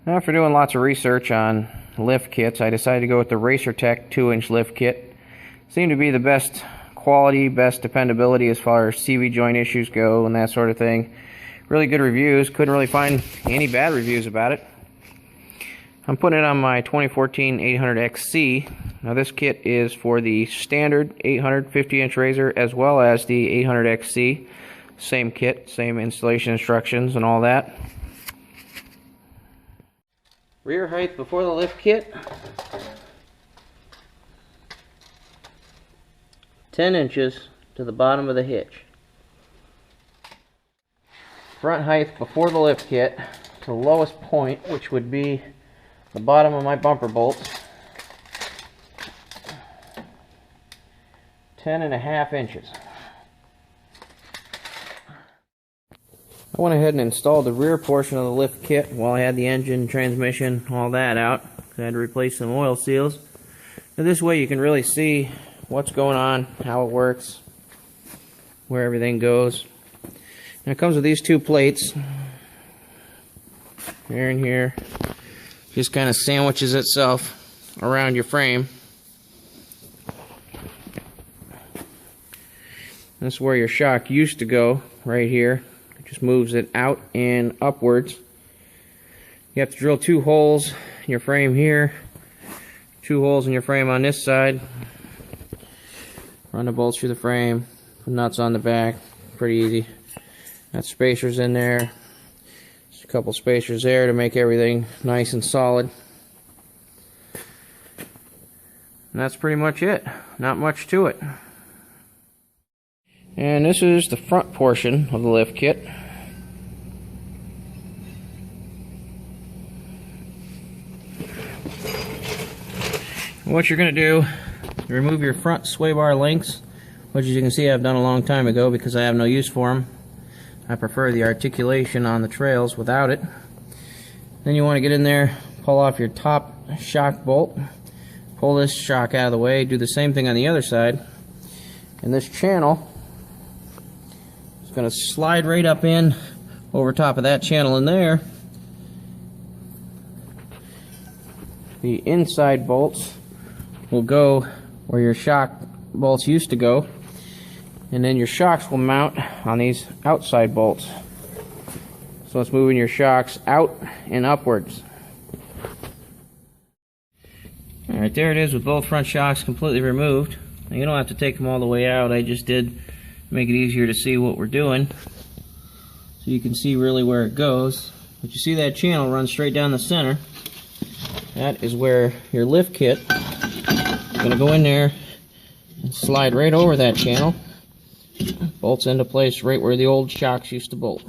After doing lots of research on lift kits, I decided to go with the Racertech 2-inch lift kit. Seemed to be the best quality, best dependability as far as CV joint issues go and that sort of thing. Really good reviews. Couldn't really find any bad reviews about it. I'm putting it on my 2014 800XC. Now this kit is for the standard 850-inch RZR as well as the 800XC. Same kit, same installation instructions and all that. Rear height before the lift kit, 10 inches to the bottom of the hitch. Front height before the lift kit to the lowest point, which would be the bottom of my bumper bolts, 10.5 inches. I went ahead and installed the rear portion of the lift kit while I had the engine, transmission, all that out. I had to replace some oil seals. Now this way you can really see what's going on, how it works, where everything goes. Now it comes with these two plates. Here and here. Just kind of sandwiches itself around your frame. That's where your shock used to go, right here. Just moves it out and upwards. You have to drill 2 holes in your frame here, 2 holes in your frame on this side, run the bolts through the frame, put nuts on the back, pretty easy. Got spacers in there, just a couple spacers there to make everything nice and solid. And that's pretty much it, not much to it. And this is the front portion of the lift kit. What you're going to do, remove your front sway bar links, which as you can see I've done a long time ago because I have no use for them. I prefer the articulation on the trails without it. Then you want to get in there, pull off your top shock bolt, pull this shock out of the way, do the same thing on the other side, and this channel going to slide right up in over top of that channel in there. The inside bolts will go where your shock bolts used to go, and then your shocks will mount on these outside bolts. So it's moving your shocks out and upwards. Alright, there it is with both front shocks completely removed. Now, you don't have to take them all the way out. I just did make it easier to see what we're doing, so you can see really where it goes. But you see that channel runs straight down the center. That is where your lift kit is going to go in there and slide right over that channel. Bolts into place right where the old shocks used to bolt.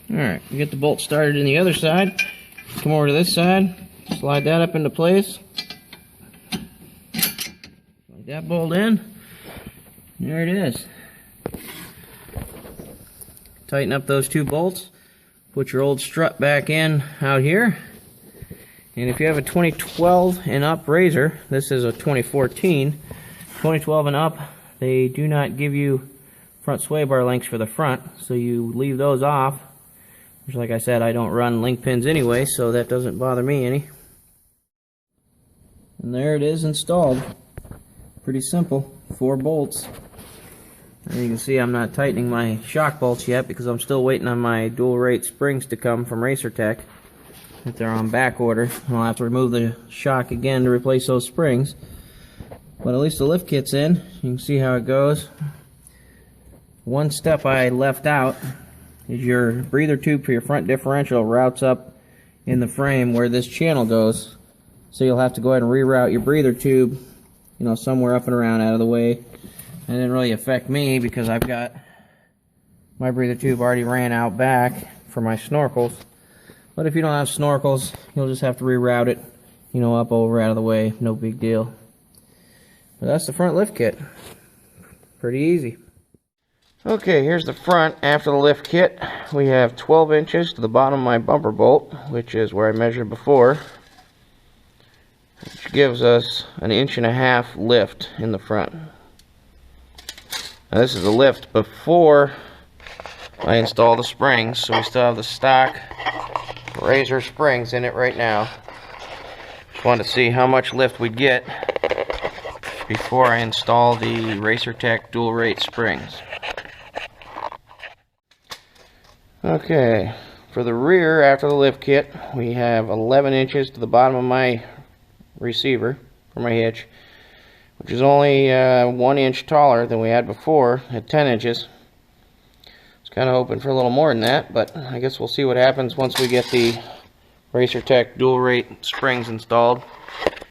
Alright, you get the bolt started in the other side. Come over to this side, slide that up into place. Slide that bolt in. There it is. Tighten up those 2 bolts. Put your old strut back in out here. And if you have a 2012 and up RZR, this is a 2014. 2012 and up, they do not give you front sway bar links for the front, so you leave those off. Which, like I said, I don't run link pins anyway, so that doesn't bother me any. And there it is installed. Pretty simple. 4 bolts. And you can see I'm not tightening my shock bolts yet because I'm still waiting on my dual rate springs to come from Racertech. If they're on back order, I'll have to remove the shock again to replace those springs. But at least the lift kit's in. You can see how it goes. One step I left out is your breather tube for your front differential routes up in the frame where this channel goes. So you'll have to go ahead and reroute your breather tube, you know, somewhere up and around out of the way. It didn't really affect me because I've got my breather tube already ran out back for my snorkels. But if you don't have snorkels, you'll just have to reroute it, you know, up over out of the way. No big deal. But that's the front lift kit. Pretty easy. Okay, here's the front after the lift kit. We have 12 inches to the bottom of my bumper bolt, which is where I measured before, which gives us an 1.5 inch lift in the front. Now this is a lift before I install the springs, so we still have the stock RZR springs in it right now. Just wanted to see how much lift we'd get before I install the Racertech dual rate springs. Okay, for the rear after the lift kit, we have 11 inches to the bottom of my receiver for my hitch, which is only 1 inch taller than we had before at 10 inches. I was kind of hoping for a little more than that, but I guess we'll see what happens once we get the Racertech dual rate springs installed.